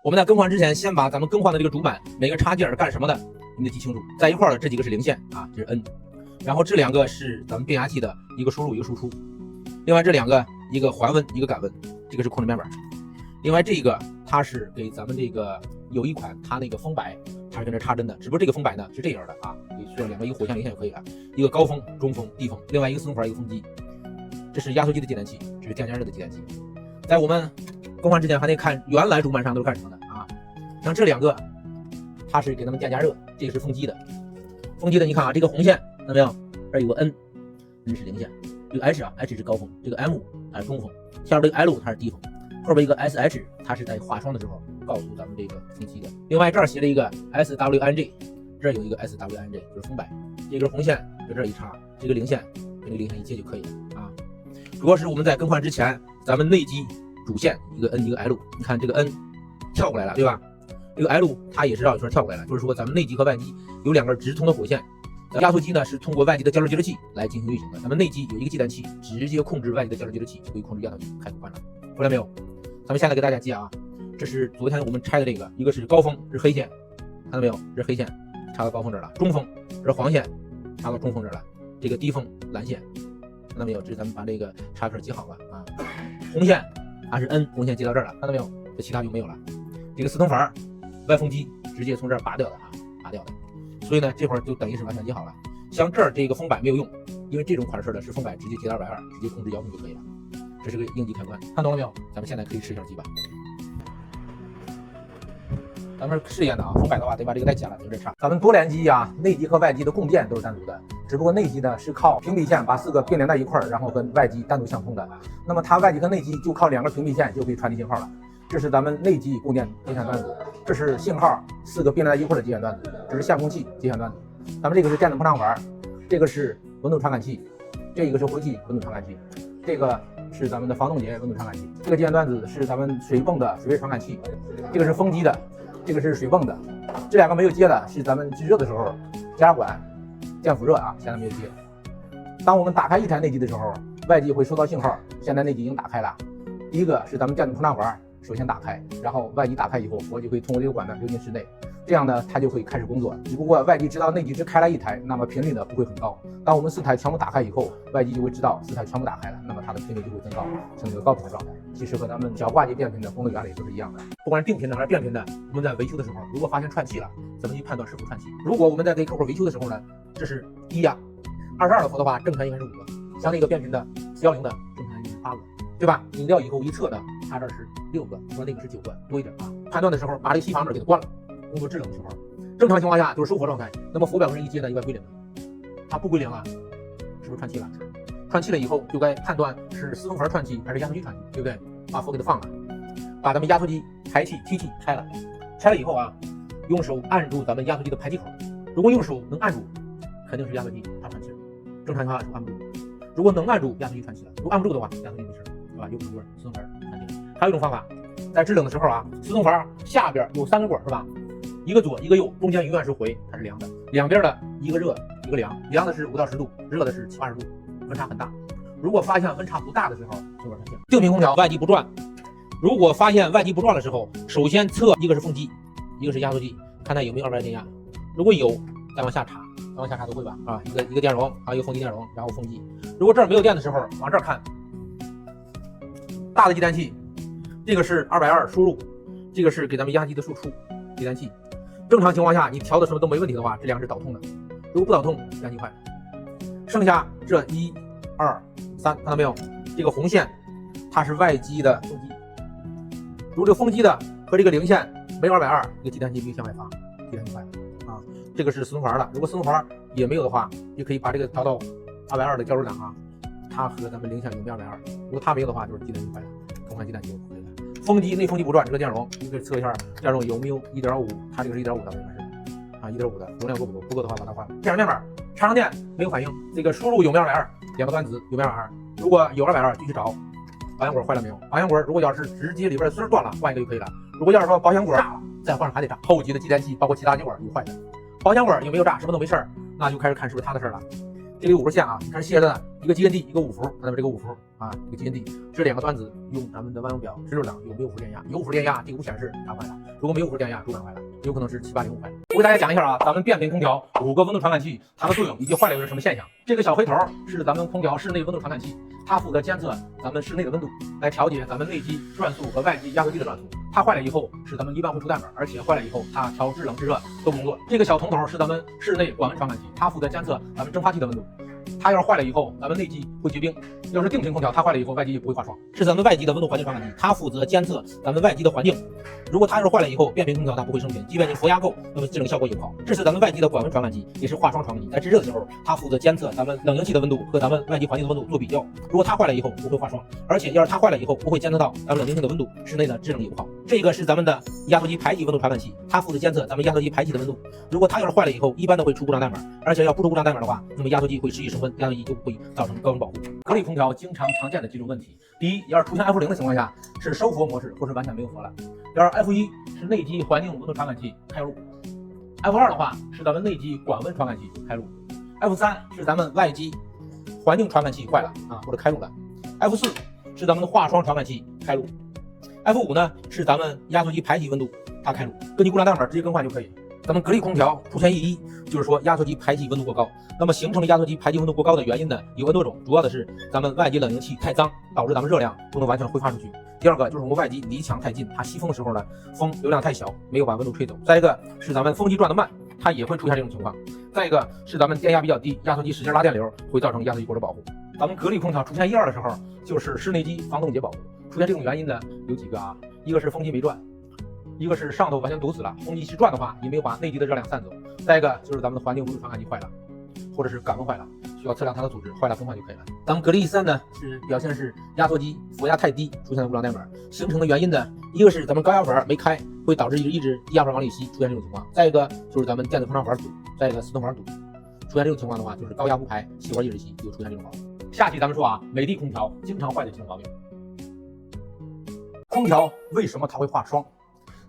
我们在更换之前，先把咱们更换的这个主板每个插件是干什么的，你得记清楚。在一块儿的这几个是零线啊，这是 N， 然后这两个是咱们变压器的一个输入一个输出，另外这两个一个环温一个感温，这个是控制面板。另外这个它是给咱们这个有一款它那个风摆，它是跟这插针的，只不过这个风摆呢是这样的啊，你需要两个一个火象零线就可以了，一个高风、中风、低风，另外一个四通阀一个风机。这是压缩机的接单器，这是降加热的接单器。在我们更换之前还得看原来主板上都是干什么的啊？像这两个，它是给咱们降加热，这个是风机的。风机的你看啊，这个红线看到没有？这有个 N 是零线，这个 H 是高风，这个 M 它是中风，下边这个 L 它是低风，后边一个 SH 它是在划双的时候告诉咱们这个风机的。另外这儿写了一个 SWNG， 这儿有一个 SWNG 就是风摆，这根红线在这儿一插，这个零线跟这个零线一接就可以了啊。主要是我们在更换之前，咱们内机主线一个 N 一个 L， 你看这个 N 跳过来了，对吧？这个 L 它也是绕一圈跳过来了，就是说咱们内机和外机有两根直通的火线。压缩机呢是通过外机的交流接热器来进行运行的，咱们内机有一个接单器，直接控制外机的交流接热器就可以控制压缩机开关了。回来没有？咱们现在给大家接啊，这是昨天我们拆的这个，一个是高峰是黑线，看到没有？这是黑线插到高峰这儿了，中锋这是黄线插到中锋这儿了，这个低锋蓝线。看到没有？这是咱们把这个插片接好了啊。红线它是 N 红线接到这儿了，看到没有？这其他就没有了。这个四通阀外风机直接从这儿拔掉的啊，拔掉的。所以呢，这会儿就等于是完全接好了。像这儿这个风摆没有用，因为这种款式的是风摆直接接到220，直接控制遥控就可以了。这是个应急开关，看懂了没有？咱们现在可以试一下机吧。咱们试验的啊，风摆的话得把这个带剪了，就这插。咱们多联机啊，内机和外机的供电都是单独的，只不过内机呢是靠屏蔽线把4个并联在一块儿，然后跟外机单独相通的。那么它外机和内机就靠2个屏蔽线就可以传递信号了。这是咱们内机供电接线段子，这是信号4个并联在一块儿的接线段子，这是相控器接线段子。咱们这个是电子膨胀阀，这个是温度传感器，这个是回气温度传感器，这个是咱们的防冻结温度传感器。这个接线段子是咱们水泵的水位传感器，这个是风机的，这个是水泵的。这两个没有接的是咱们制热的时候加压管降辐热啊，现在没有接。当我们打开一台内机的时候，外机会收到信号，现在内机已经打开了。第一个是咱们电子膨胀阀首先打开，然后外机打开以后，火就会通过这个管道流进室内，这样呢它就会开始工作。只不过外机知道内机只开了一台，那么频率呢不会很高。当我们4台全部打开以后，外机就会知道4台全部打开了，那么它的频率就会增高，成一个高频的状态。其实和咱们小挂机变频的功能原理都是一样的。不管是定频的还是变频的，我们在维修的时候，如果发现串气了，怎么去判断是否串气？如果我们在给客户维修的时候呢，这是低压，22的伏的话，正常应该是5个，像那个变频的410的，正常应该是8个。对吧？拧掉以后一测的，它这是6个，说那个是9个，多一点啊。判断的时候把这个吸阀门给它关了，工作制冷的时候，正常情况下就是收火状态。那么伏表跟人一接呢，一般归零，它不归零了，是不是串气了？串气了以后就该判断是4通阀串气还是压缩机串气，对不对？把伏给它放了，把咱们压缩机排气、踢气拆了，拆了以后啊，用手按住咱们压缩机的排气口，如果用手能按住，肯定是压缩机它串气了，正常情况下是按不住。如果能按住，压缩机串气了；如果按不住的话，压缩机没事。有可能就是4通阀串气。还有一种方法，在制冷的时候啊，4通阀下边有3根管是吧？一个左一个右，中间永远是回，它是凉的。两边的一个热一个凉，凉的是5到10度，热的是7、80度，温差很大。如果发现温差不大的时候，就往上降。定频空调外机不转，如果发现外机不转的时候，首先测一个是风机，一个是压缩机，看它有没有220电压。如果有，再往下插，再往下插都会吧啊，一个电容，还有一个风机电容，然后风机。如果这儿没有电的时候，往这儿看。大的接单器，这个是220输入，这个是给咱们压机的输出接单器。正常情况下，你调的什么都没问题的话，这两个是导通的。如果不导通，压机坏。剩下这1、2、3，看到没有？这个红线它是外机的风机。如果这个风机的和这个零线没有220，这个接单器必须向外发，接单器坏了啊。这个是4通阀的，如果4通阀也没有的话，也可以把这个调到220的交流档啊。它和咱们零线有没有220？如果它没有的话，就是接单器坏了，更换接单器就可以了。风机内风机不转，这个电容你可以测一下电容有没有1.5，它这个是1.5的，应该是啊1.5的，容量够不够？不够的话把它换了。电容面板插上电没有反应，这个输入有没有220？两个端子有没有220？如果有220，就去找保险管坏了没有？保险管如果要是直接里边的丝断了，换一个就可以了。如果要是说保险管炸了，再换上还得炸。后级的接单器包括其他接管有坏的，保险管有没有炸？什么都没事儿，那就开始看是不是它的事儿了。这里有5根线啊，你看卸的一个 GND， 一个五伏，看到没？这个五伏啊，一个 GND， 这2个端子用咱们的万用表直流量有没有伏电压？有伏电压，这个不显示它坏了；如果没有伏电压，主板坏了，有可能是7805坏了。我给大家讲一下啊，咱们变频空调5个温度传感器它的作用以及坏了有什么现象。这个小黑头是咱们空调室内温度传感器，它负责监测咱们室内的温度，来调节咱们内机转速和外机压缩机的转速。它坏了以后是咱们一般会出代码，而且坏了以后它调制冷制热都不工作。这个小铜头是咱们室内管温传感器，它负责监测咱们蒸发器的温度。它要是坏了以后，咱们内机会结冰；要是定频空调，它坏了以后，外机也不会发霜。是咱们外机的温度环境传感器，它负责监测咱们外机的环境。如果它要是坏了以后，变频空调它不会升频，即便你佛压够，那么制冷效果也不好。这是咱们外机的管温传感器，也是化霜传感器。在制热的时候，它负责监测咱们冷凝器的温度和咱们外机环境的温度做比较。如果它坏了以后，不会化霜，而且要是它坏了以后，不会监测到咱们冷凝器的温度，室内的制冷也不好。这个是咱们的压缩机排气温度传感器，它负责监测咱们压缩机排气的温度。如果它要是坏了以后，一般都会出故障代码，而且要不出故障代码的话，那么压缩机会持续升温，压缩机就会造成高温保护。格力空调经常见的几种问题：第一，要是出现 F0 的情况下，是收佛模式或是完全没有佛了；要是 F1 是内机环境温度传感器开路 ；F2 的话是咱们内机管温传感器开路 ；F3 是咱们外机环境传感器坏了啊或者开路了 ；F4 是咱们的化霜传感器开路 ；F5 呢是咱们压缩机排气温度它开路，根据故障代码直接更换就可以。咱们格力空调出现异议，就是说压缩机排气温度过高。那么形成压缩机排气温度过高的原因呢，有很多种，主要的是咱们外机冷凝器太脏，导致咱们热量不能完全挥发出去。第二个就是我们外机离墙太近，它吸风的时候呢，风流量太小，没有把温度吹走。再一个是咱们风机转得慢，它也会出现这种情况。再一个是咱们电压比较低，压缩机使劲拉电流，会造成压缩机过热保护。咱们格力空调出现1、2的时候，就是室内机防冻结保护。出现这种原因呢，有几个啊，一个是风机没转。一个是上头完全堵死了，风机去转的话，也没有把内机的热量散走。再一个就是咱们的环境温度传感器坏了，或者是感温坏了，需要测量它的组织，坏了更换就可以了。咱们格力E3呢，是表现是压缩机佛压太低，出现了故障代码。形成的原因呢，一个是咱们高压阀没开，会导致一直低压阀往里吸，出现这种情况。再一个就是咱们电子膨胀阀堵，再一个四通阀堵。出现这种情况的话，就是高压不排，气阀一直吸，就出现这种毛病。下期咱们说啊，美的空调经常坏的几种毛病。空调为什么它会化霜？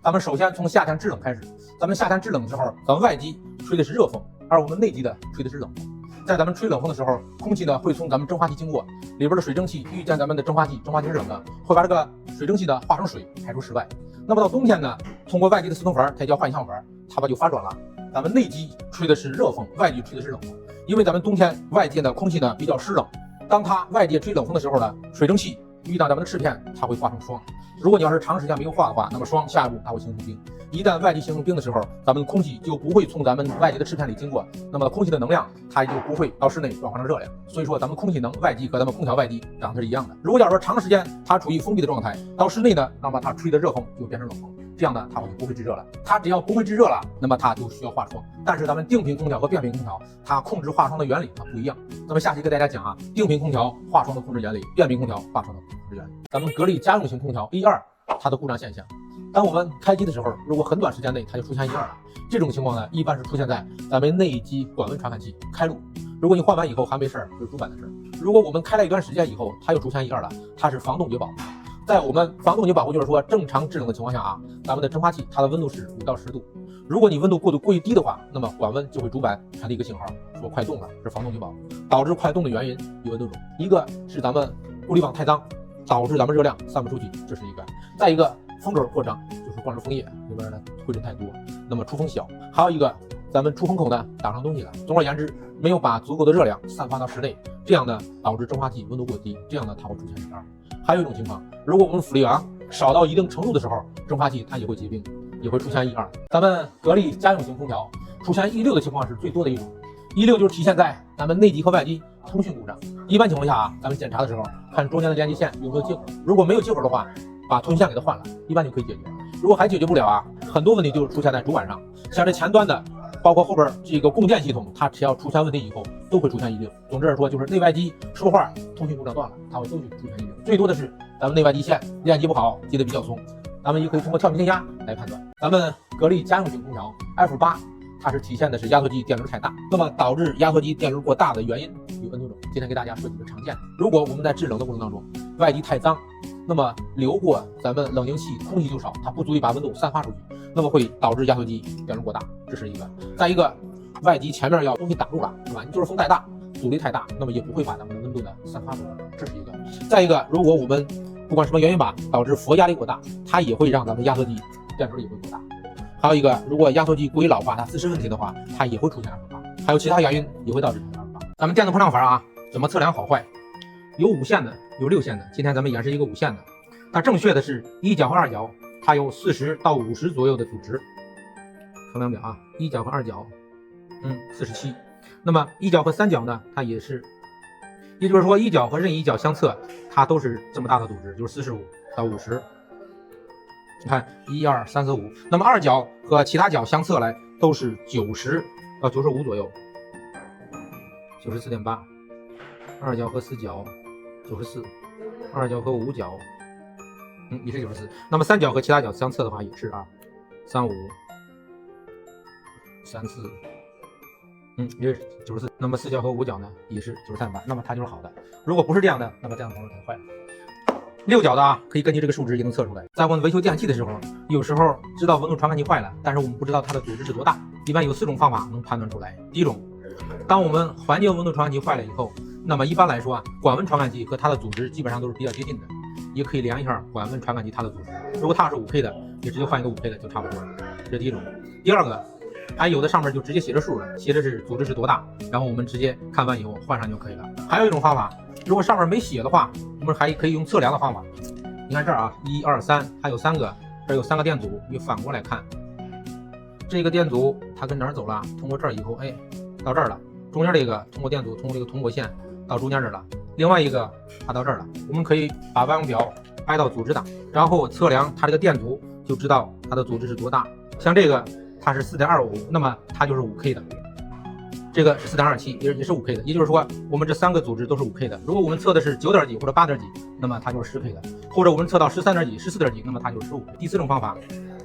咱们首先从夏天制冷开始，咱们夏天制冷的时候，咱们外机吹的是热风，而我们内机的吹的是冷风。在咱们吹冷风的时候，空气呢会从咱们蒸发器经过，里边的水蒸气遇见咱们的蒸发器，蒸发器是冷的，会把这个水蒸气的化成水排出室外。那么到冬天呢，通过外机的四通阀，它叫换向阀，它把就反转了。咱们内机吹的是热风，外机吹的是冷风。因为咱们冬天外界的空气呢比较湿冷，当它外界吹冷风的时候呢，水蒸气遇到咱们的翅片，它会化成霜。如果你要是长时间没有化的话，那么霜下一步它会形成冰。一旦外机形成冰的时候，咱们空气就不会从咱们外界的翅片里经过，那么空气的能量它就不会到室内转化成热量。所以说咱们空气能外机和咱们空调外机长得是一样的。如果要说长时间它处于封闭的状态，到室内呢，那么它吹的热风就变成冷风，这样呢它就不会制热了。它只要不会制热了，那么它就需要化霜。但是咱们定频空调和变频空调它控制化霜的原理它不一样。那么下期给大家讲啊，定频空调化霜的控制原理，变频空调化霜的控制原理。咱们格力家用型空调1、2它的故障现象，当我们开机的时候，如果很短时间内它就出现1、2了，这种情况呢，一般是出现在咱们内机管温传感器开路。如果你换完以后还没事儿，就是主板的事儿。如果我们开了一段时间以后，它又出现1、2了，它是防冻结保护。在我们防冻结保护，就是说正常制冷的情况下啊，咱们的蒸发器它的温度是5到10度。如果你温度过于低的话，那么管温就会主板传递一个信号，说快冻了，是防冻结保护。导致快冻的原因有很多种，一个是咱们过滤网太脏，导致咱们热量散不出去，这是一个。再一个，风轴扩张，就是光是风叶里边的灰尘太多，那么出风小。还有一个，咱们出风口呢挡上东西了。总而言之，没有把足够的热量散发到室内，这样呢导致蒸发器温度过低，这样呢它会出现1、2。还有一种情况，如果我们辅力昂少到一定程度的时候，蒸发器它也会结冰，也会出现1、2。咱们格力家用型空调出现1、6的情况是最多的一种。1、6就是体现在咱们内机和外机通讯故障。一般情况下啊，咱们检查的时候看中间的连接线有没有接口，如果没有接口的话，把通讯线给它换了，一般就可以解决。如果还解决不了啊，很多问题就出现在主板上，像这前端的，包括后边这个供电系统，它只要出现问题以后，都会出现1、6。总之来说，就是内外机说话通讯故障断了，它会都出现1、6。最多的是咱们内外机线连接不好，接的比较松，咱们也可以通过跳频电压来判断。咱们格力家用型空调 F8，它是体现的是压缩机电流太大，那么导致压缩机电流过大的原因有很多种。今天给大家说几个常见的。如果我们在制冷的过程当中，外机太脏，那么流过咱们冷凝器空气就少，它不足以把温度散发出去，那么会导致压缩机电流过大，这是一个。再一个，外机前面要东西挡住了，是吧？你就是风太大，阻力太大，那么也不会把咱们的温度温度呢散发出来，这是一个。再一个，如果我们不管什么原因吧，导致佛压力过大，它也会让咱们压缩机电流也会过大。还有一个，如果压缩机过于老化，它自身问题的话，它也会出现二氧化碳。还有其他原因也会导致二氧化碳。咱们电子膨胀阀啊，怎么测量好坏？有5线的，有6线的。今天咱们演示一个5线的。它正确的是1角和2角，它有40到50左右的阻值。衡量表啊，1角和2角，47。那么1角和3角呢，它也是，也就是说1角和任意一角相测，它都是这么大的阻值，就是45到50。你看1、2、3、4、5，那么2角和其他角相测来都是90到95左右，94.8。2角和4角94，2角和5角，也是94。那么3角和其他角相测的话也是啊，35、34，也是94。那么4角和5角呢也是93.8，那么它就是好的。如果不是这样的，那么这样的方式就坏了。6角的啊，可以根据这个数值也能测出来。在我们维修电器的时候，有时候知道温度传感器坏了，但是我们不知道它的阻值是多大。一般有4种方法能判断出来。第一种，当我们环境温度传感器坏了以后，那么一般来说啊，管温传感器和它的阻值基本上都是比较接近的，也可以量一下管温传感器它的阻值。如果它是5K 的，也直接换一个5K 的就差不多了。这是第一种。第二个，有的上面就直接写着数了，写的是阻值是多大，然后我们直接看完以后换上就可以了。还有一种方法，如果上面没写的话，我们还可以用测量的方法。你看这儿啊，1、2、3，还有3个，这有3个电阻，你反过来看，这个电阻它跟哪儿走了？通过这儿以后，到这儿了。中间这个通过电阻，通过这个通过线到中间这儿了。另外一个它到这儿了。我们可以把外网表掰到阻值档，然后测量它这个电阻，就知道它的阻值是多大。像这个它是4.25，那么它就是5K 的。这个是4.27，也是5K 的。也就是说，我们这3个阻值都是5K 的。如果我们测的是9点几或者8点几，那么它就是 10K 的；或者我们测到13点几、14点几，那么它就是15K。第4种方法，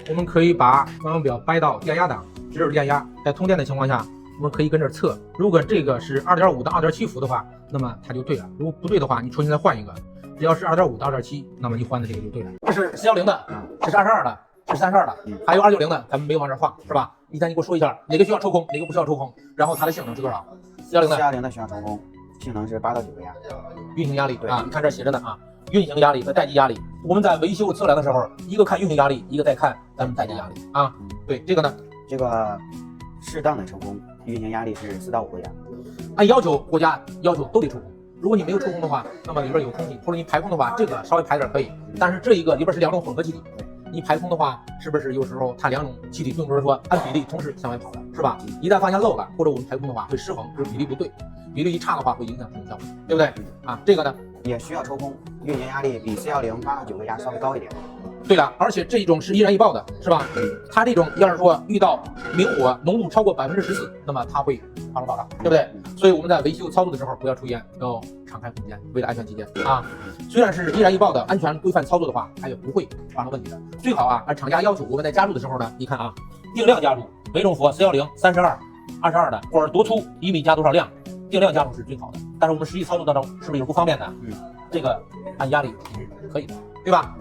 我们可以把外网表掰到电压档，直指电压，在通电的情况下，我们可以跟这儿测。如果这个是2.5到2.7伏的话，那么它就对了；如果不对的话，你重新再换一个。只要是2.5到2.7，那么你换的这个就对了。这是410的，这是22的。是32的，还有290的，咱们没有往这儿放，是吧？你给我说一下，哪个需要抽空，哪个不需要抽空，然后它的性能是多少？410的需要抽空，性能是8到9个压，运行压力啊，你看这写着呢啊，运行压力和待机压力。我们在维修测量的时候，一个看运行压力，一个再看咱们待机压力啊。对，这个呢，这个适当的抽空，运行压力是4到5个压。按要求，国家要求都得抽空。如果你没有抽空的话，那么里边有空气，或者你排空的话，这个稍微排点可以。但是这一个里边是2种混合气体。你排空的话，是不是有时候它2种气体并不是说按比例同时向外跑的，是吧？一旦发现漏了，或者我们排空的话会失衡，就是比例不对，比例一差的话会影响制冷效果，对不对？啊，这个呢也需要抽空，运行压力比410 8到9个压稍微高一点。对了，而且这一种是易燃易爆的，是吧？它这种要是说遇到明火浓度超过14%，那么它会发生爆炸，对不对？所以我们在维修操作的时候不要抽烟，要敞开空间，为了安全起见啊。虽然是易燃易爆的安全规范操作的话，它也不会发生问题的。最好啊，按厂家要求，我们在加注的时候呢，你看啊，定量加注，每种氟410 32 22的，或者多粗1米加多少量，定量加注是最好的。但是我们实际操作当中是不是有不方便的？这个按压力是可以的，对吧？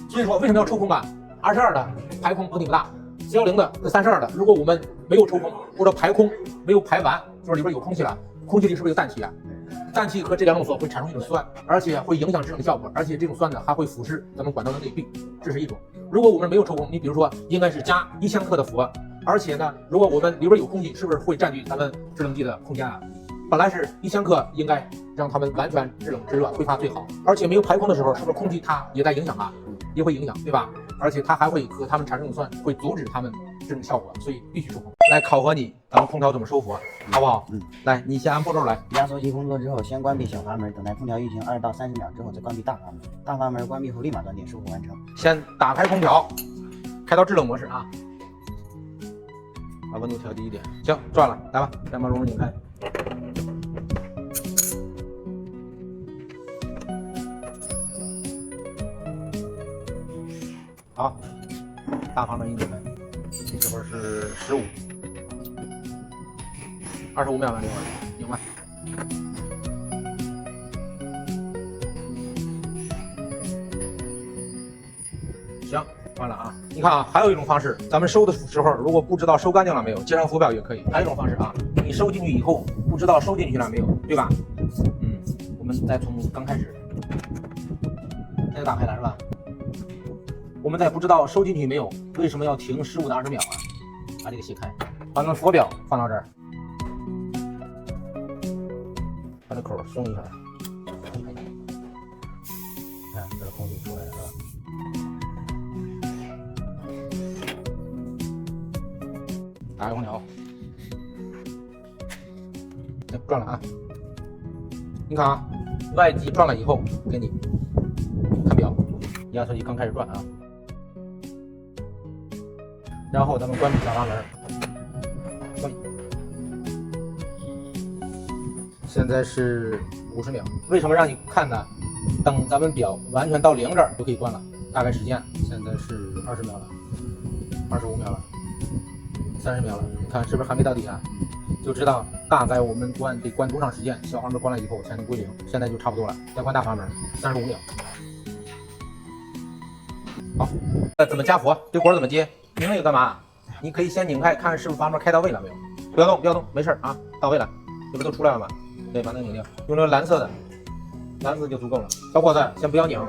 所以说为什么要抽空啊？22的排空问题不大，410的和32的，如果我们没有抽空或者排空没有排完，就是里边有空气了，空气里是不是有氮气啊？氮气和这2种锁会产生一种酸，而且会影响制冷效果，而且这种酸呢还会腐蚀咱们管道的内壁，这是一种。如果我们没有抽空，你比如说应该是加1000克的氟，而且呢，如果我们里边有空气，是不是会占据咱们制冷剂的空间啊？本来是1000克，应该让它们完全制冷制热挥发最好，而且没有排空的时候，是不是空气它也在影响啊？也会影响，对吧？而且它还会和它们产生酸，会阻止它们这种效果，所以必须抽空。来考核你，咱们空调怎么收氟，好不好？来，你先按步骤来。压缩机工作之后，先关闭小阀门，等待空调运行2到30秒之后，再关闭大阀门。大阀门关闭后立马断电，收复完成。先打开空调，开到制冷模式啊，把温度调低一点。行，转了，来吧，先把熔拧开。好，大阀门一拧开，这会儿是25秒了，这会儿拧了。行，关了啊。你看啊，还有一种方式，咱们收的时候如果不知道收干净了没有，接上浮表也可以。还有一种方式啊，你收进去以后不知道收进去了没有，对吧？我们再从刚开始，现在打开了是吧？我们在不知道收进去没有，为什么要停15到20秒啊？把这个卸开，把那个佛表放到这儿，把这口松一下，看这空气出来了是吧？打开空调，转了啊！你看啊，外机转了以后，给你看表，压缩机刚开始转啊。然后咱们关闭小阀门，关闭。现在是50秒。为什么让你看呢？等咱们表完全到0这儿就可以关了。大概时间现在是20秒了，25秒了，30秒了。你看是不是还没到底啊？就知道大概我们得关多长时间，小阀门关了以后才能归0。现在就差不多了，再关大阀门，35秒。好，怎么加佛？这管怎么接？拧这个干嘛？你可以先拧开，看是不是阀门开到位了没有？不要动，不要动，没事啊，到位了，这不都出来了吗？对，把那个拧掉，用这个蓝色的，蓝色就足够了。小伙子，先不要拧，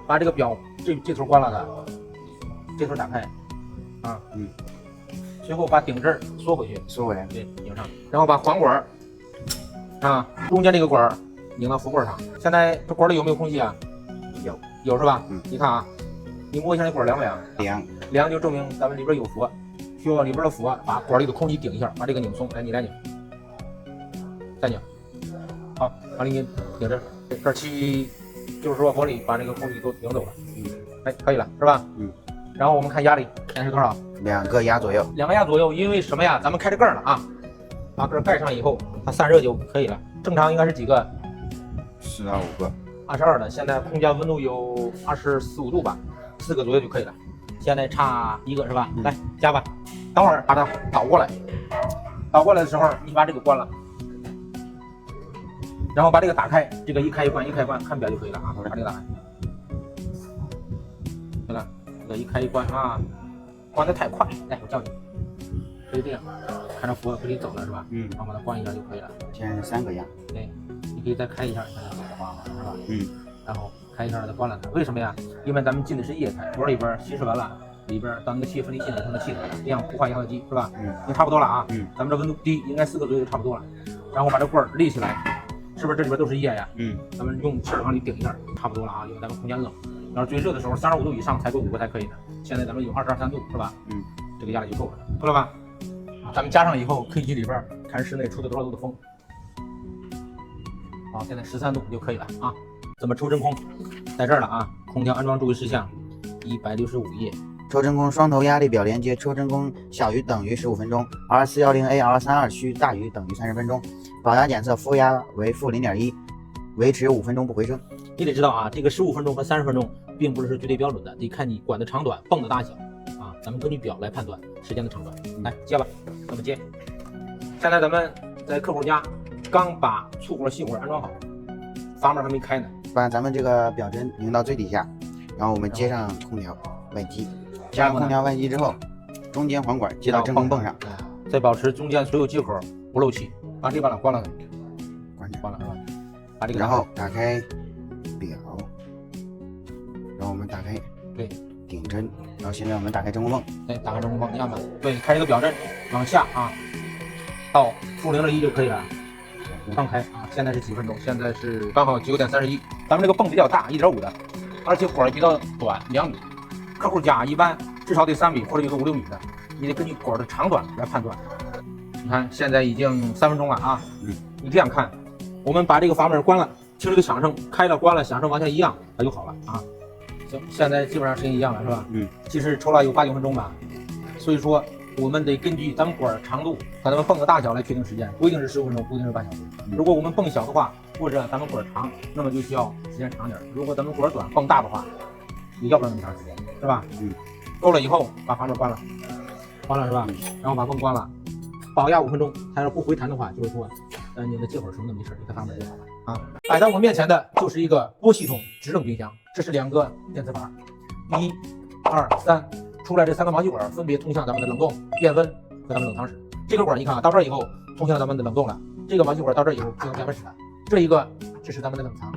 把这个表这头关了它，这头打开，啊，随后把顶这儿缩回去，缩回来，对，拧上，然后把环管啊，中间这个管拧到佛棍上。现在这管里有没有空气啊？有是吧？你看啊。你摸一下那管凉不凉？凉就证明咱们里边有佛，需要里边的佛把管里的空气顶一下，把这个拧松。来，你来拧，再拧。好，把这个拧这儿，这气就是说管里把这个空气都拧走了。哎，可以了，是吧？然后我们看压力，现在是多少？2个压左右。2个压左右，因为什么呀？咱们开着盖了啊，把盖盖上以后，它散热就可以了。正常应该是几个？4到5个。22的，现在空间温度有24、25度吧。4个左右就可以了，现在差1个是吧？来加吧，等会儿把它倒过来，倒过来的时候你把这个关了，然后把这个打开，这个一开一关，看表就可以了啊。把这个打开，对了，这个一开一关啊，关的太快，来我教你，可以这样，看着佛可以走了是吧？然后把它关一下就可以了。现在是3个压，对，你可以再开一下，看看走的话是吧？然后开一下再关了它，为什么呀？因为咱们进的是液态，管里边稀释完了，里边当那个气液分离器成了气体了，这样不坏压缩机是吧？已经差不多了啊。咱们这温度低，应该4个左右就差不多了。然后把这棍立起来，是不是这里边都是液呀？咱们用气儿往里顶一下，差不多了啊。因为咱们空间冷，要是最热的时候35度以上才够5个才可以的。现在咱们有22、23度是吧？这个压力就够了，够了吧？咱们加上以后，可以去里边看室内出的多少度的风。好，现在13度就可以了啊。怎么抽真空？在这儿了啊！空调安装注意事项，165页。抽真空双头压力表连接，抽真空小于等于15分钟 ，R410A、R32需大于等于30分钟。保压检测负压为-0.1，维持5分钟不回升。你得知道啊，这个15分钟和30分钟并不是绝对标准的，得看你管的长短、泵的大小啊。咱们根据表来判断时间的长短。来接吧，怎么接？现在咱们在客户家刚把粗管、细管安装好，阀门还没开呢。把咱们这个表针拧到最底下，然后我们接上空调外机，接上空调外机之后，中间环管接到真空泵上，再保持中间所有接口不漏气。把这把它关了，关了是吧？把这个，然后打开表，然后我们打开顶针，然后现在我们打开真空泵，打开真空泵，你看吧，对，开这个表针往下啊，到负0.1就可以了。刚开啊，现在是几分钟？现在是刚好9点31。咱们这个泵比较大，1.5的，而且管比较短，2米。客户家一般至少得3米或者有个5、6米的，你得根据管的长短来判断。你看现在已经3分钟了啊，你这样看，我们把这个阀门关了，听这个响声，开了关了，响声完全一样，它就好了啊。行，现在基本上时间一样了是吧？其实抽了有8、9分钟吧，所以说我们得根据咱们管长度和咱们泵的大小来确定时间，不一定是15分钟，不一定是半小时。如果我们泵小的话，或者咱们管长，那么就需要时间长点；如果咱们管短、泵大的话，你要不了那么长时间，是吧？够了以后把阀门关了，关了是吧？然后把泵关了，保压5分钟。它要不回弹的话，就是说，你的接口什么都没事，你开阀门就好了啊。摆在我面前的就是一个多系统直冷冰箱，这是2个电磁阀，1、2、3。出来这3个毛细管分别通向咱们的冷冻、变温和咱们冷藏室。这个管你看啊，到这儿以后通向咱们的冷冻了。这个毛细管到这儿以后就用变温室了。这一个这是咱们的冷藏，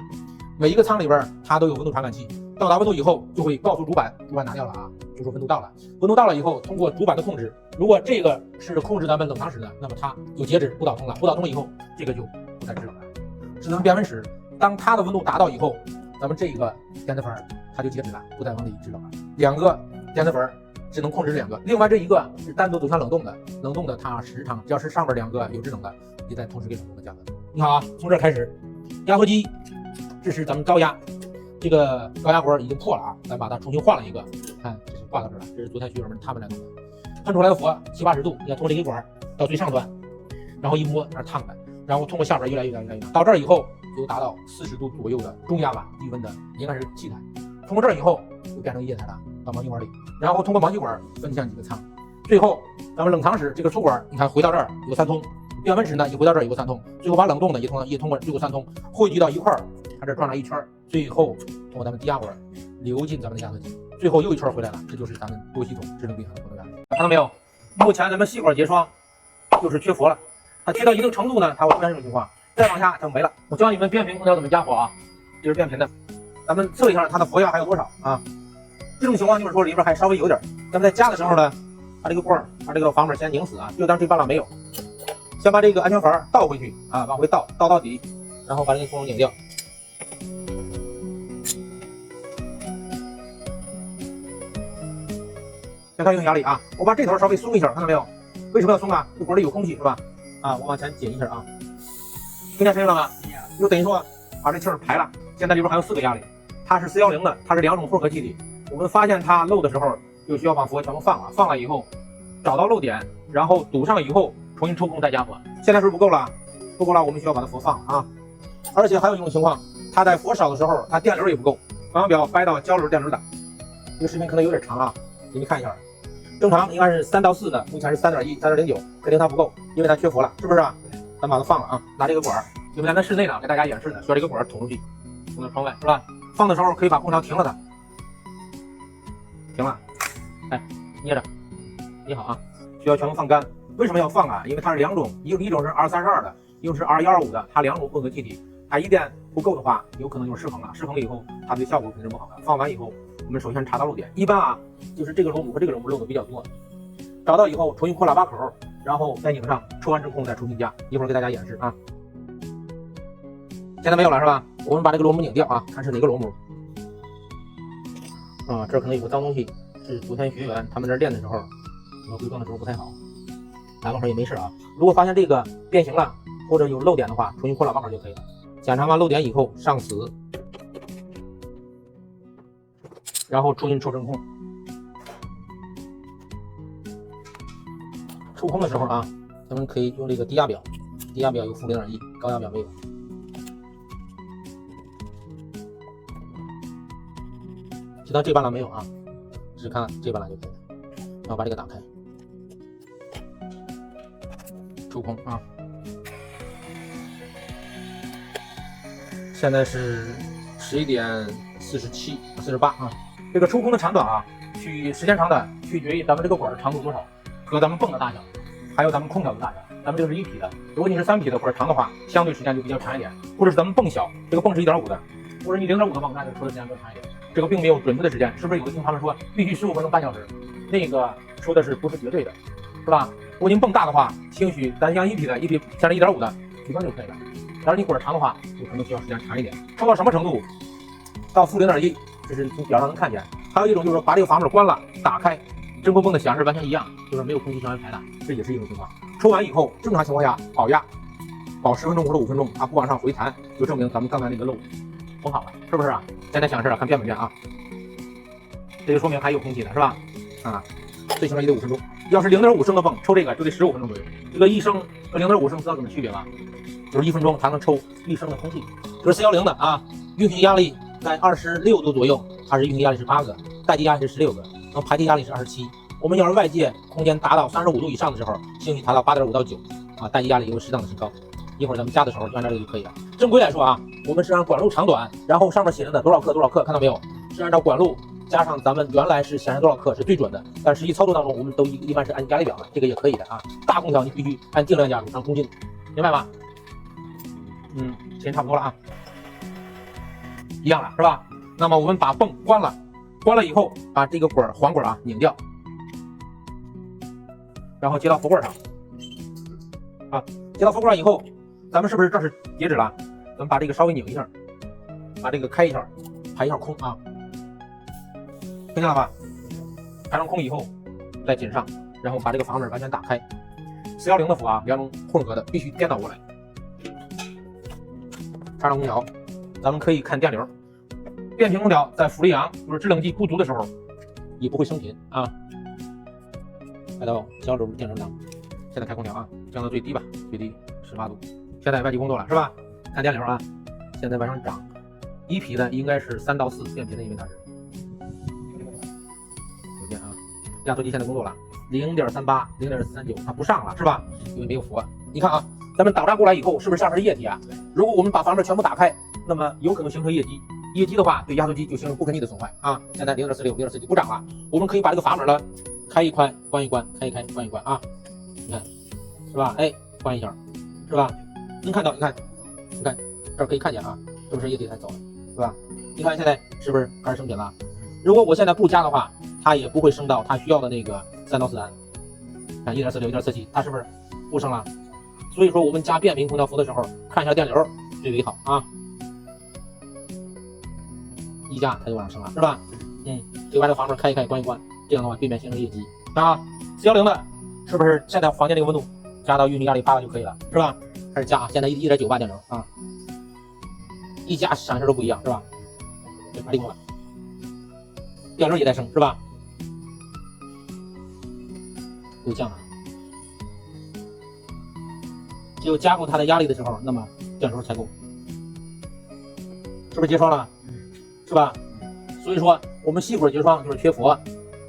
每一个舱里边它都有温度传感器，到达温度以后就会告诉主板拿掉了啊，就说温度到了。温度到了以后，通过主板的控制，如果这个是控制咱们冷藏室的，那么它就截止不导通了，不导通了以后，这个就不再制冷了。智能变温室，当它的温度达到以后，咱们这个电子粉它就截止了，不再往里制冷了。2个电子粉只能控制2个，另外这一个是单独走向冷冻的，冷冻的它时常只要是上边2个有制冷的，也在同时给冷冻的加温。你好啊，从这儿开始，压缩机，这是咱们高压，这个高压锅已经破了啊，咱把它重新换了一个，看这是挂到这儿了，这是昨天学员们他们来弄的，喷出来的佛70、80度，你看通过这个管到最上端，然后一摸那烫的，然后通过下边越来越到这儿以后就达到40度左右的中压瓦低温的，应该是气台，通过这儿以后就变成液态了，到毛巾管里，然后通过毛巾管分向几个舱，最后咱们冷藏室这个出管，你看回到这儿有3通，变温室呢也回到这儿有3通，最后把冷冻的也通过最后3通汇聚到一块儿，它这转了一圈，最后通过咱们低压管流进咱们的压缩机，最后又一圈回来了，这就是咱们多系统智能冰箱的活动原理。看到没有？目前咱们细管结霜就是缺氟了，它缺到一定程度呢，它会出现这种情况，再往下它就没了。我教你们变频空调怎么加氟啊，这是变频的，咱们测一下它的氟压还有多少啊？这种情况就是说里边还稍微有点，咱们在加的时候呢，把这个罐把这个阀门先拧死啊，就当这半拉没有，先把这个安全阀倒回去啊，往回倒到底，然后把这个空拧掉。先看用压力啊，我把这头稍微松一下，看到没有？为什么要松啊？这管里有空气是吧？啊，我往前紧一下啊，听见声音了吗？就等于说把这气儿排了，现在里边还有4个压力，它是410的，它是2种混合气体。我们发现它漏的时候，就需要把氟全部放了，放了以后找到漏点，然后堵上以后重新抽空再加氟。现在是不是不够了？不够了，我们需要把它氟放了啊。而且还有一种情况，它在氟少的时候，它电流也不够，方向表掰到交流电流的。这个视频可能有点长啊，给你看一下。正常应该是3到4的，目前是3.1、3.09，肯定它不够，因为它缺氟了，是不是啊？咱把它放了啊，拿这个管，因为咱在室内呢，给大家演示呢，需要这个管捅出去，捅到窗外是吧？放的时候可以把空调停了它，停了，哎，捏着，捏好啊，需要全部放干。为什么要放啊？因为它是2种，一种是 R32 的，一种是 R125 的，它2种混合气体，它一电不够的话，有可能就失衡了，失衡了以后，它对效果肯定是不好的。放完以后，我们首先查到漏点，一般啊，就是这个螺母和这个螺母漏的比较多，找到以后重新扩喇叭口，然后再拧上，抽完真空再重新加，一会儿给大家演示啊。现在没有了是吧？我们把这个螺母拧掉啊，看是哪个螺母啊？这儿可能有个脏东西，是昨天学员他们在这练的时候，回装的时候不太好，打钢口也没事啊。如果发现这个变形了或者有漏点的话，重新扩喇叭口就可以了。检查完漏点以后上磁，然后重新抽真空。抽空的时候啊，咱们可以用这个低压表，低压表有负0.1，高压表没有。就当这半拉没有啊，只看这半拉就可以了。然后把这个打开，抽空啊。现在是11点47、48啊。这个抽空的长短啊，时间长短取决于咱们这个管长度多少，和咱们泵的大小，还有咱们空调的大小。咱们这个是1匹的，如果你是3匹的管长的话，相对时间就比较长一点。或者是咱们泵小，这个泵是1.5的，或者你0.5的泵，那就抽的时间更长一点。这个并没有准确的时间，是不是有的听他们说必须15分钟半小时？那个说的是不是绝对的，是吧？如果您泵大的话，兴许咱像1匹的，1匹像是1.5的举装就可以了。但是你管长的话，就可能需要时间长一点。抽到什么程度？到负0.1，这是从表上能看见。还有一种就是说把这个阀门关了，打开，真空泵的响是完全一样，就是没有空气向外排的，这也是一种情况。抽完以后，正常情况下保压，保10分钟或者5分钟，它不往上回弹，就证明咱们刚才那个漏封好了，是不是啊？现在响式了，看变不变啊？这就说明还有空气的是吧？啊，最起码也得5分钟。要是0.5升的泵，抽这个就得15分钟左右。这个1升和0.5升知道什么区别吗？就是1分钟才能抽1升的空气。这是410的啊，运行压力在26度左右，它是运行压力是8个，待机压力是16个，然后排气压力是27。我们要是外界空间达到35度以上的时候，兴许达到8.5到9啊，待机压力也会适当的升高。一会儿咱们加的时候就按照这个就可以了。正规来说啊，我们是按管路长短，然后上面写着的多少克多少克，看到没有？是按照管路加上咱们原来是显示多少克是最准的，但实际操作当中我们都一般是按压力表的，这个也可以的啊。大空调你必须按定量加入，按公斤，明白吧？时间差不多了啊，一样了是吧？那么我们把泵关了，关了以后把这个环管啊拧掉，然后接到浮罐上啊，接到浮罐以后，咱们是不是这是截止了？咱们把这个稍微拧一下，把这个开一下，排一下空啊，听见了吧？排上空以后再紧上，然后把这个阀门完全打开。410的伏啊，两种混合的必须颠倒过来。插上空调，咱们可以看电流。变频空调在负离阳就是制冷剂不足的时候，也不会升频啊。来到小轴电流档，现在开空调啊，降到最低吧，最低18度。现在外机工作了是吧？看电流啊，现在往上涨，一匹的应该是3到4变频的一个大值。有电啊，压缩机现在工作了，0.38、0.39，它不上了是吧？因为没有伏。你看啊，咱们导炸过来以后，是不是下面是液体啊？如果我们把阀门全部打开，那么有可能形成液积。液积的话，对压缩机就形成不可逆的损坏啊！现在0.46、0.49不涨了，我们可以把这个阀门呢开一关，关一关，开一开，关一关啊！你看，是吧？哎，关一下，是吧？能看到？你看这儿可以看见啊，是不是液体才走了，是吧？你看现在是不是开始升频了？如果我现在不加的话，它也不会升到它需要的那个3到4安。看1.46、1.47，它是不是不升了？所以说我们加变频空调伏的时候，看一下电流最为好啊。一加它就往上升了，是吧？就把这个阀门开一开，关一关，这样的话避免形成液积啊。410的，是不是现在房间这个温度加到预定压力8就可以了，是吧？开始加啊，现在1.98电流啊，一加闪现都不一样，是吧？这把利用了，电流也在升，是吧？又降了，只有加够它的压力的时候，那么电流才够，是不是结霜了？是吧？所以说我们细管结霜就是缺氟，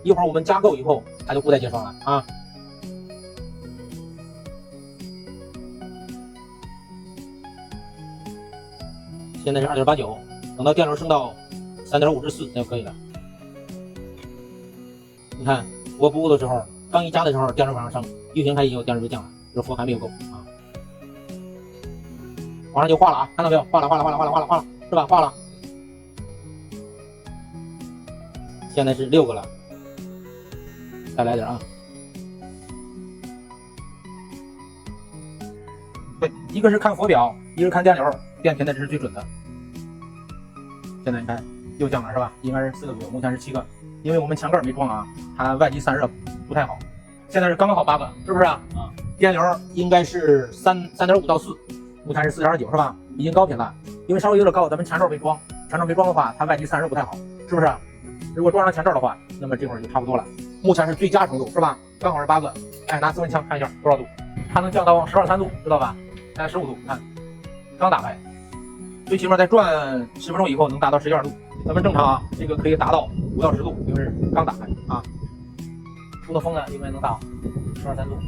一会儿我们加够以后，它就不再结霜了啊。现在是2.89，等到电流升到3.5至4就可以了。你看我不够的时候，刚一加的时候电流往上升，运行开以后电流就降了，这氟还没有够啊。往上就化了啊，看到没有？化了，是吧？化了。现在是6个了，再来点啊！对，一个是看佛表，一个是看电流，变频的这是最准的。现在你看又降了是吧？应该是4个左右，目前是7个，因为我们墙盖没装啊，它外机散热不太好。现在是刚刚好8个，是不是啊？电流应该是3.5到4，目前是4.29是吧？已经高频了，因为稍微有点高，咱们前罩没装，前罩没装的话，它外机散热不太好，是不是？如果装上前罩的话，那么这会儿就差不多了。目前是最佳程度是吧？刚好是8个。哎，拿自温枪看一下多少度？它能降到12.3度，知道吧？现在15度，看刚打开，最起码在转10分钟以后能达到12度。咱们正常啊，这个可以达到5到10度，因为是刚打开啊。出的风呢，应该能到12.3度，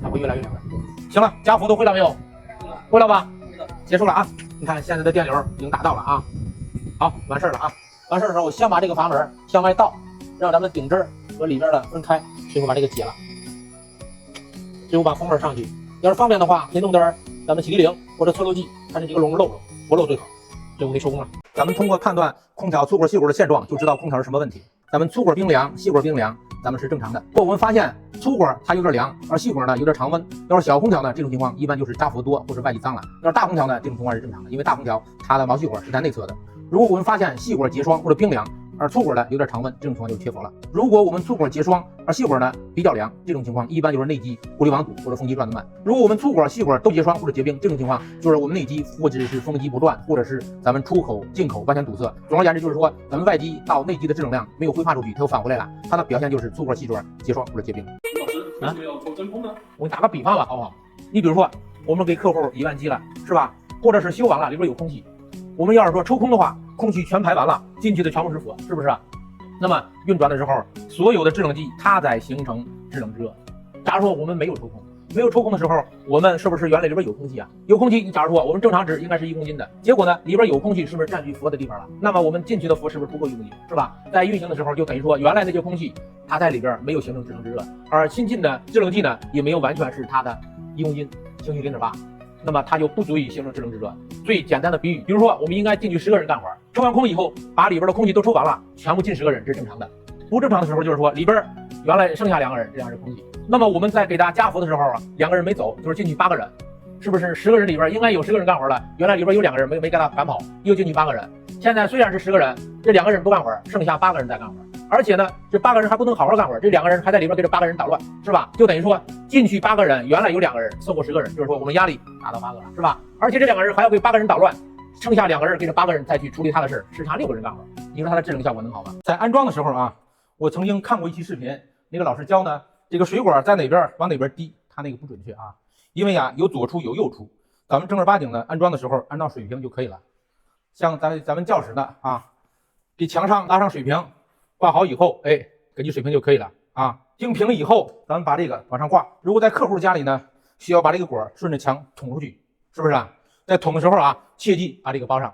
它会越来越凉快。行了，加氟都会了没有？会了吧？结束了啊！你看现在的电流已经达到了啊。好，完事儿了啊！完事儿的时候，我先把这个阀门向外倒，让咱们顶针和里边的分开，最后把这个解了，最后把风门上去。要是方便的话，可以弄点咱们洗涤灵或者测漏剂，看这几个窿漏不漏，不漏最好。这我给收工了。咱们通过判断空调粗管细管的现状，就知道空调是什么问题。咱们粗管冰凉，细管冰凉，咱们是正常的。如果我们发现粗管它有点凉，而细管呢有点常温，要是小空调呢，这种情况一般就是加氟多或者外机脏了。要是大空调呢，这种情况是正常的，因为大空调它的毛细管是在内侧的。如果我们发现细管结霜或者冰凉，而粗管呢有点常温，这种情况就是缺氟了。如果我们粗管结霜，而细管呢比较凉，这种情况一般就是内机过滤网堵或者风机转得慢。如果我们粗管、细管都结霜或者结冰，这种情况就是我们内机或者是风机不转，或者是咱们出口、进口完全堵塞。总而言之，就是说咱们外机到内机的制冷量没有挥发出去，它又返回来了，它的表现就是粗管、细管结霜或者结冰。为什么要做真空呢？我给你打个比方吧，好不好？你比如说，我们给客户1万机了，是吧？或者是修完了，里边有空气，我们要是说抽空的话，空气全排完了，进去的全部是氟，是不是？那么运转的时候，所有的制冷剂它在形成制冷热。假如说我们没有抽空，没有抽空的时候，我们是不是原来里边有空气啊？有空气，你假如说我们正常值应该是1公斤的，结果呢里边有空气，是不是占据氟的地方了？那么我们进去的氟是不是不够1公斤，是吧？在运行的时候就等于说原来那些空气它在里边没有形成制冷制热，而新进的制冷剂呢也没有完全是它的1公斤，星期0.8。那么它就不足以形成制冷制热。最简单的比喻，比如说我们应该进去10个人干活，抽完空以后，把里边的空气都抽完了，全部进10个人，这是正常的。不正常的时候就是说里边原来剩下2个人，这样是空气。那么我们在给大家加氟的时候啊，2个人没走，就是进去8个人，是不是10个人里边应该有10个人干活了？原来里边有2个人没给他赶跑，又进去8个人。现在虽然是10个人，这2个人不干活，剩下8个人在干活。而且呢，这8个人还不能好好干活，这2个人还在里边给这8个人捣乱，是吧？就等于说进去8个人，原来有2个人，凑够10个人，就是说我们压力达到8个了，是吧？而且这2个人还要给8个人捣乱，剩下2个人给这8个人再去处理他的事，剩下6个人干活。你说它的制冷效果能好吗？在安装的时候啊，我曾经看过一期视频，那个老师教呢，这个水管在哪边往哪边滴，它那个不准确啊，因为啊有左出有右出，咱们正儿八经的安装的时候按照水平就可以了。像咱们教室呢啊，给墙上拉上水平，挂好以后，哎，根据水平就可以了啊。定平以后，咱们把这个往上挂。如果在客户家里呢，需要把这个管顺着墙捅出去，是不是啊？在捅的时候啊，切记把这个包上。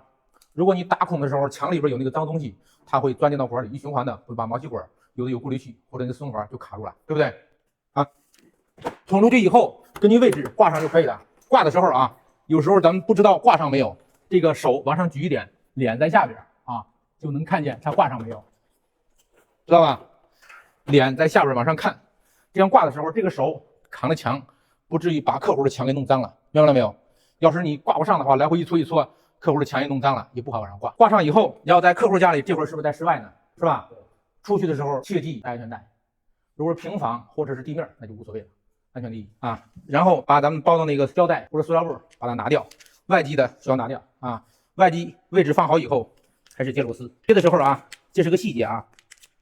如果你打孔的时候，墙里边有那个脏东西，它会钻进到管里，一循环的会把毛细管有的有过滤器或者那个松环就卡住了，对不对？啊，捅出去以后，根据位置挂上就可以了。挂的时候啊，有时候咱们不知道挂上没有，这个手往上举一点，脸在下边啊，就能看见它挂上没有，知道吧？脸在下边往上看，这样挂的时候，这个手扛着墙，不至于把客户的墙给弄脏了，明白了没有？要是你挂不上的话，来回一搓一搓，客户的墙也弄脏了，也不好往上挂。挂上以后，你要在客户家里，这会儿是不是在室外呢？是吧？出去的时候切记带安全带。如果是平房或者是地面，那就无所谓了，安全第一啊。然后把咱们包的那个胶带或者塑料布把它拿掉，外机的需要拿掉啊。外机位置放好以后，开始接螺丝。接的时候啊，这是个细节啊，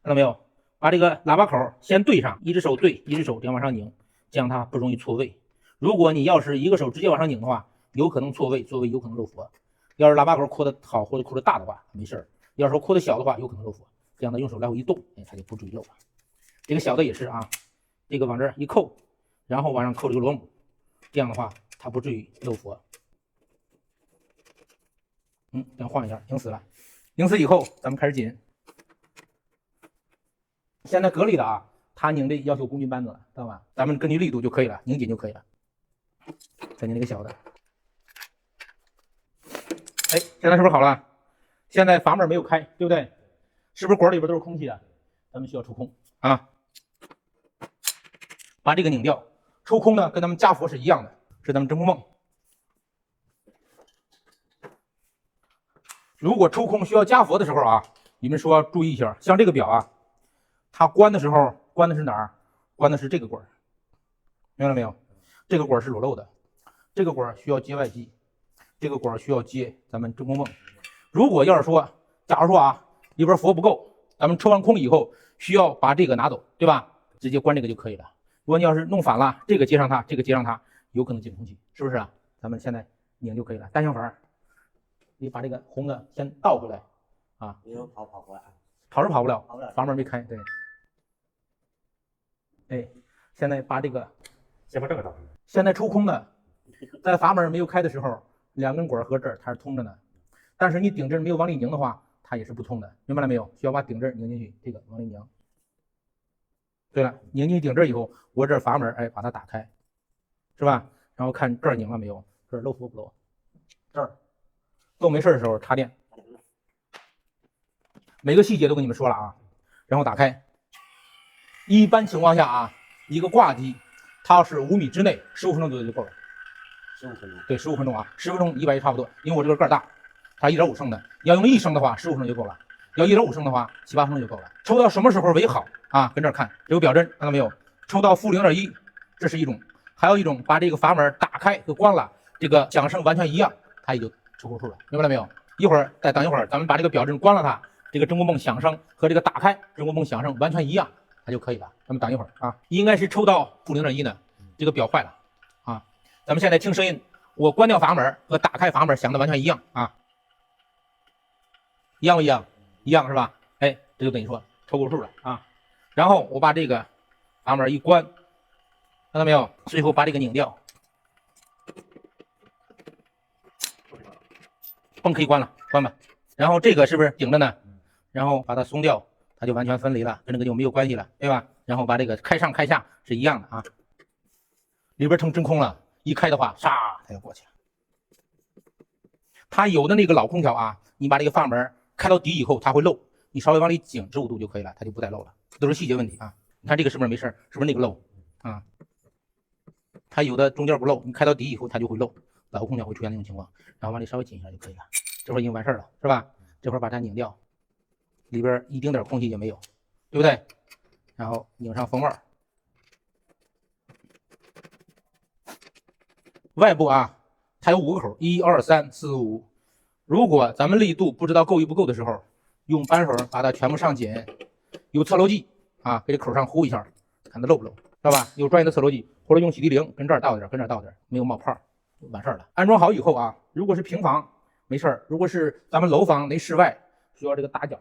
看到没有？把这个喇叭口先对上，一只手对，一只手这样往上拧，这样它不容易错位。如果你要是一个手直接往上拧的话，有可能错位，错位有可能漏佛。要是喇叭口扩的好或者扩的大的话，没事儿；要是说扩的小的话，有可能漏佛。这样的用手来回一动，哎，它就不至于漏了。这个小的也是啊，这个往这儿一扣，然后往上扣这个螺母，这样的话它不至于漏佛。这样晃一下，拧死了。拧死以后，咱们开始紧。现在格力的啊，它拧的要求公斤扳子了，知道吧？咱们根据力度就可以了，拧紧就可以了。再拧那个小的。哎，现在是不是好了？现在阀门没有开，对不对？是不是管里边都是空气的？咱们需要抽空啊，把这个拧掉。抽空呢，跟咱们加氟是一样的，是咱们真空泵。如果抽空需要加氟的时候啊，你们说要注意一下，像这个表啊，它关的时候关的是哪儿？关的是这个管，明白了没有？这个管是裸露的，这个管需要接外机，这个管需要接咱们真空泵。如果要是说，假如说啊，里边氟不够，咱们抽完空以后需要把这个拿走，对吧？直接关这个就可以了。如果你要是弄反了，这个接上它，这个接上它，有可能进空气，是不是啊？咱们现在拧就可以了。单相反，你把这个红的先倒回来啊。你说跑回来，跑是跑不了，阀门没开。对，哎，现在把这个先把这个倒。现在抽空的，在阀门没有开的时候，2根管合这儿它是通着呢，但是你顶针没有往里拧的话，它也是不通的，明白了没有？需要把顶针拧进去，这个往里拧。对了，拧进顶针以后，我这阀门哎把它打开，是吧？然后看这儿拧了没有，这儿漏氟不漏？这儿都没事的时候插电，每个细节都跟你们说了啊。然后打开，一般情况下啊，一个挂机，它要是5米之内，15分钟左右就够了。15分钟，对，15分钟啊，10分钟100也差不多，因为我这个盖大，它1.5升的，要用1升的话，15分钟就够了；要1.5升的话，7、8分钟就够了。抽到什么时候为好啊？跟这儿看，这有表针，看到没有？抽到负0.1，这是一种；还有一种，把这个阀门打开和关了，这个响声完全一样，它也就抽够数了，明白了没有？一会儿再等一会儿，咱们把这个表针关了它，这个真空泵响声和这个打开真空泵响声完全一样，它就可以了。咱们等一会儿啊，应该是抽到负0.1呢，这个表坏了啊。咱们现在听声音，我关掉阀门和打开阀门响的完全一样啊，一样不一样？一样是吧？哎，这就等于说抽够数了啊。然后我把这个阀门一关，看到没有？最后把这个拧掉，泵可以关了，关吧。然后这个是不是顶着呢？然后把它松掉，它就完全分离了，跟这个就没有关系了，对吧？然后把这个开上开下是一样的啊。里边成真空了，一开的话，唰，它就过去了。它有的那个老空调啊，你把这个阀门开到底以后，它会漏，你稍微往里紧15度就可以了，它就不再漏了，都是细节问题啊。你看这个是不是没事？是不是那个漏啊？它有的中间不漏，你开到底以后它就会漏，老空调会出现那种情况，然后往里稍微紧一下就可以了。这会儿已经完事儿了，是吧？这会儿把它拧掉，里边一丁点空气也没有，对不对？然后拧上封帽，外部啊，它有5个口，1、2、3、4、5。如果咱们力度不知道够与不够的时候，用扳手把它全部上紧，有测漏剂啊，给这口上呼一下，看它漏不漏，知道吧？有专业的测漏剂，或者用洗涤灵跟这儿倒点，跟这儿倒点，没有冒泡，完事儿了。安装好以后啊，如果是平房没事儿，如果是咱们楼房那室外需要这个打角，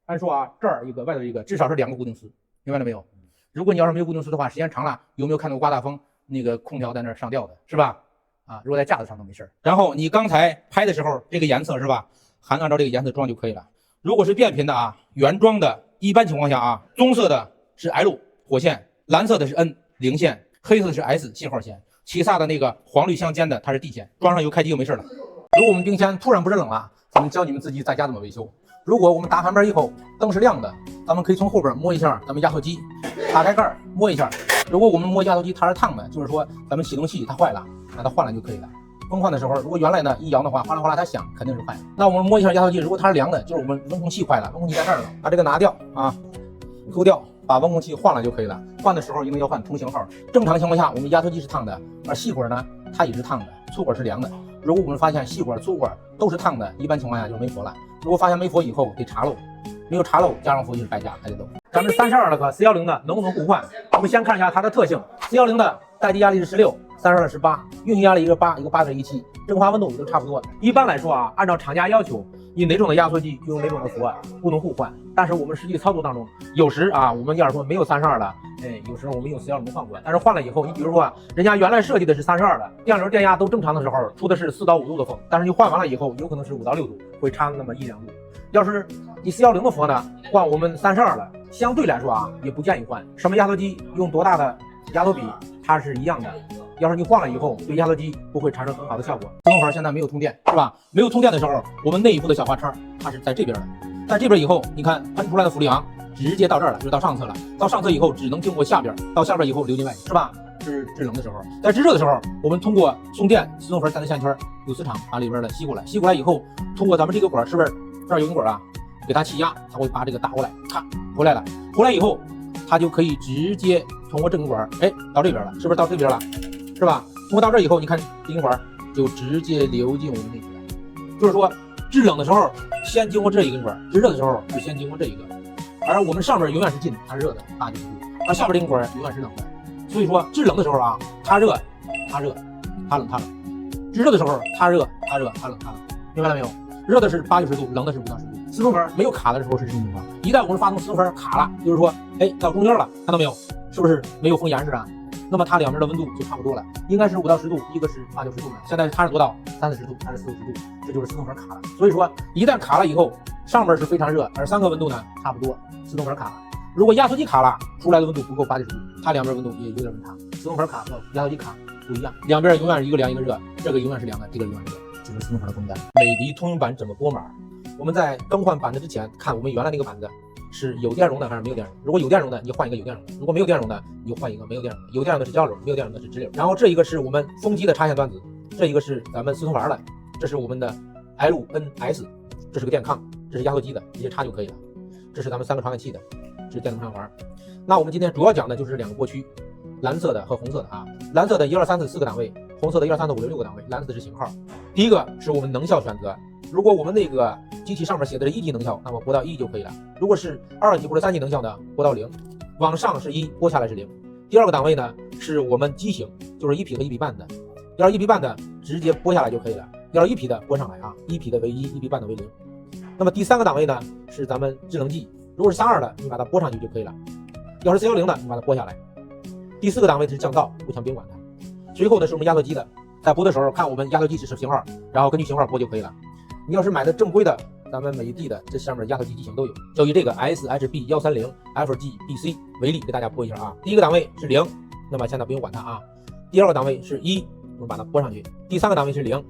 按说啊，这儿一个，外头一个，至少是2个固定丝，明白了没有？如果你要是没有固定丝的话，时间长了，有没有看到刮大风那个空调在那儿上吊的，是吧？啊，如果在架子上都没事儿。然后你刚才拍的时候，这个颜色是吧？还按照这个颜色装就可以了。如果是变频的啊，原装的，一般情况下啊，棕色的是 L 火线，蓝色的是 N 零线，黑色的是 S 信号线，其他的那个黄绿相间的它是 D 线，装上油开机就没事了。如果我们冰箱突然不是冷了，咱们教你们自己在家怎么维修。如果我们打盘边以后灯是亮的，咱们可以从后边摸一下咱们压缩机，打开盖摸一下。如果我们摸压缩机它是烫的，就是说咱们启动器它坏了，把它换了就可以了。更换的时候，如果原来呢一摇的话，哗啦哗啦它响，肯定是坏了。那我们摸一下压缩机，如果它是凉的，就是我们温控器坏了，温控器在这儿了，把这个拿掉啊，抠掉，把温控器换了就可以了。换的时候一定要换同型号。正常情况下，我们压缩机是烫的，而细管呢它也是烫的，粗管是凉的。如果我们发现细管、粗管都是烫的，一般情况下就是没佛了。如果发现没佛以后，得查漏，没有查漏，加上佛就是败家，还得漏。咱们32的和410的能不能互换？我们先看一下它的特性。410的待机压力是16，32的18，运行压力一个8，一个8.17，蒸发温度也都差不多。一般来说啊，按照厂家要求，你哪种的压缩机就用哪种的佛，不能互换。但是我们实际操作当中，有时啊，我们要是说没有32的，有时候我们用410换过来。但是换了以后，你比如说人家原来设计的是32的，电流电压都正常的时候，出的是4到5度的风，但是你换完了以后，有可能是5到6度，会差那么1、2度。要是你410的佛呢，换我们32的，相对来说啊，也不建议换。什么压缩机用多大的压缩比，它是一样的。要是你换了以后，对压缩机不会产生很好的效果。自动阀现在没有通电，是吧？没有通电的时候，我们内部的小花叉它是在这边的，在这边以后，你看喷出来的氟利昂直接到这儿了，就是到上侧了。到上侧以后，只能经过下边，到下边以后流进外，是吧？是制冷的时候，在制热的时候，我们通过送电自动阀三的线圈有磁场把里边的吸过来，吸过来以后，通过咱们这个管，是不是这儿有根管啊？给它气压，它会把这个打过来，咔回来了。回来以后，它就可以直接通过这根管，到这边了，是不是到这边了？是吧？通过到这以后，你看这根管就直接流进我们内部来。就是说，制冷的时候先经过这一根管，制热的时候就先经过这一个。而我们上面永远是近的，它是热的，80度，而下边这根管永远是冷的。所以说，制冷的时候啊，它热，它热，它冷，它冷；制热的时候，它热，它热，它冷，它冷。明白了没有？热的是80、90度，冷的是5到10度。自动阀没有卡的时候是这种情况，一旦我们发动自动阀卡了，就是说，到中间了，看到没有？是不是没有封严实啊？那么它两边的温度就差不多了，应该是5到10度，一个是8、90度的，现在它是多到30、40度，还是40、50度，这就是自动阀卡了。所以说，一旦卡了以后，上面是非常热，而3个温度呢差不多，自动阀卡了。如果压缩机卡了，出来的温度不够80、90度，它两边温度也有点温差。自动阀卡和压缩机卡不一样，两边永远是一个凉一个热，这个永远是凉的，这个永远是热，这是自动阀的功能。美的通用版怎么拨码？我们在更换板子之前，看我们原来那个板子是有电容的还是没有电容。如果有电容的，你就换一个有电容的；如果没有电容的，你就换一个没有电容的。有电容的是交流，没有电容的是直流。然后这一个是我们风机的插线端子，这一个是咱们自动阀的，这是我们的 LNS， 这是个电抗，这是压缩机的，直接插就可以了。这是咱们3个传感器的，这是电动上阀。那我们今天主要讲的就是2个拨区，蓝色的和红色的啊。蓝色的1、2、3、4 4个档位，红色的1、2、3、4、5、6、6个档位。蓝色的是型号。第一个是我们能效选择，如果我们那个机器上面写的是1级能效，那么拨到1就可以了。如果是2级或者3级能效呢，拨到0，往上是1，拨下来是0。第二个档位呢是我们机型，就是1匹和1匹半的，要是1匹半的直接拨下来就可以了，要是1匹的拨上来啊，1匹的为1，1匹半的为0。那么第3个档位呢是咱们制冷剂，如果是32的，你把它拨上去就可以了；要是410的，你把它拨下来。第4个档位是降噪，不想别管它。最后呢是我们压缩机的，在拨的时候看我们压缩机指示型号，然后根据型号拨就可以了。你要是买的正规的，咱们美的的，这上面压缩机机型都有。就以这个 SHB130FGBC 为例，给大家拨一下啊。第一个档位是0，那么现在不用管它啊。第二个档位是1，我们把它拨上去。第3个档位是0，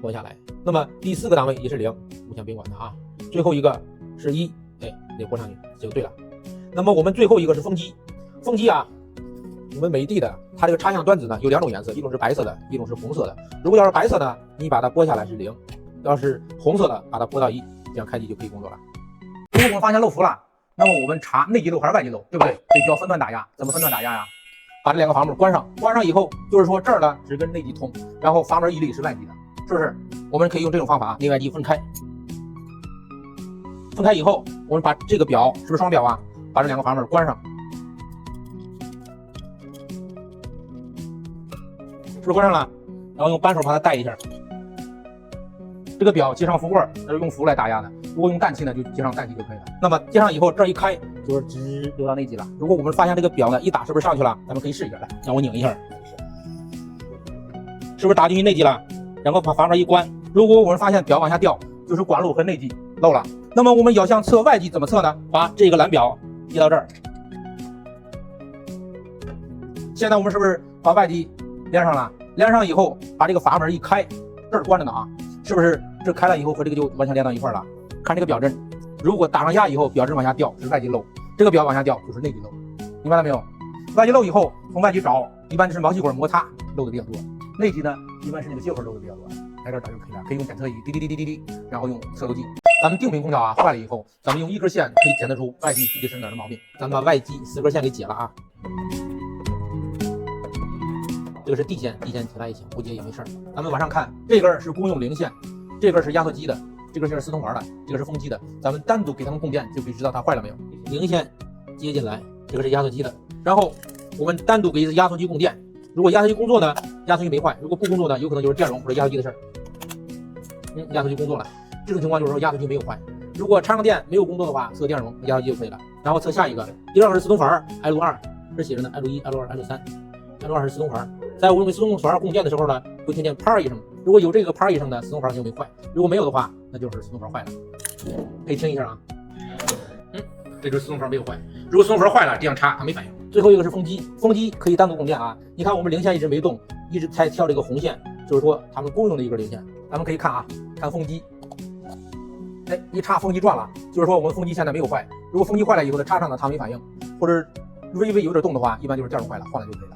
我拨下来。那么第4个单位也是0，目前别管它啊。最后一个是1，哎，得拨上去就对了。那么我们最后一个是风机，风机啊，我们美的的它这个插项端子呢有2种颜色，一种是白色的，一种是红色的。如果要是白色的，你把它拨下来是0，要是红色的，把它拨到1，这样开机就可以工作了。如果我们发现漏伏了，那么我们查内机漏还是外机漏，对不对？这需要分段打压。怎么分段打压呀？把这2个阀门关上，关上以后就是说这儿呢只跟内机通，然后阀门一里是外机的，是不是？我们可以用这种方法内外机分开。分开以后，我们把这个表是不是双表啊？把这2个阀门关上，是不是关上了？然后用扳手把它带一下。这个表接上伏棍，那是用伏来打压的。如果用氮气呢，就接上氮气就可以了。那么接上以后，这一开就是直流到内机了。如果我们发现这个表呢一打是不是上去了，咱们可以试一下来，让我拧一下，是不是打进去内机了？然后把阀门一关。如果我们发现表往下掉，就是管路和内机漏了。那么我们要想测外机怎么测呢？把这个蓝表接到这儿。现在我们是不是把外机连上了？连上以后，把这个阀门一开，这儿关着呢啊，是不是这开了以后和这个就完全连到一块了？看这个表针，如果打上压以后，表针往下掉是外机漏，这个表往下掉就是内机漏，明白了没有？外机漏以后从外机找，一般是毛细管摩擦漏的比较多，内机呢一般是那个接口漏的比较多，在这儿找就可以了。可以用检测仪滴滴滴滴滴滴，然后用测漏计。咱们定频空调啊坏了以后，咱们用1根线可以检测出外机具体是哪儿的毛病。咱们把外机4根线给解了啊。这个是地线，地线解来也行，不解也没事儿。咱们往上看，这根是公用零线，这根是压缩机的，这根是四通环的，这个是风机的。咱们单独给它们供电，就可以知道它坏了没有。零线接进来，这个是压缩机的。然后我们单独给压缩机供电，如果压缩机工作呢，压缩机没坏；如果不工作呢，有可能就是电容或者压缩机的事儿。压缩机工作了，这种情况就是说压缩机没有坏。如果插上电没有工作的话，测电容和压缩机就可以了。然后测下一个，第2个是四通环 L2， 这写着呢 L1、L2、L3。L2 是四通环，在我们四通环供电的时候呢，会听见啪一声。如果有这个啪一声呢，四通环就没坏；如果没有的话，那就是四通环坏了。可以听一下啊，这就是四通环没有坏。如果四通环坏了，这样插它没反应。最后一个是风机，风机可以单独供电啊。你看我们零线一直没动，一直在跳这个红线，就是说它们公用的一根零线。咱们可以看啊，看风机，哎，一插风机转了，就是说我们风机现在没有坏。如果风机坏了以后呢，插上呢它没反应，或者微微有点动的话，一般就是电容坏了，换了就可以了。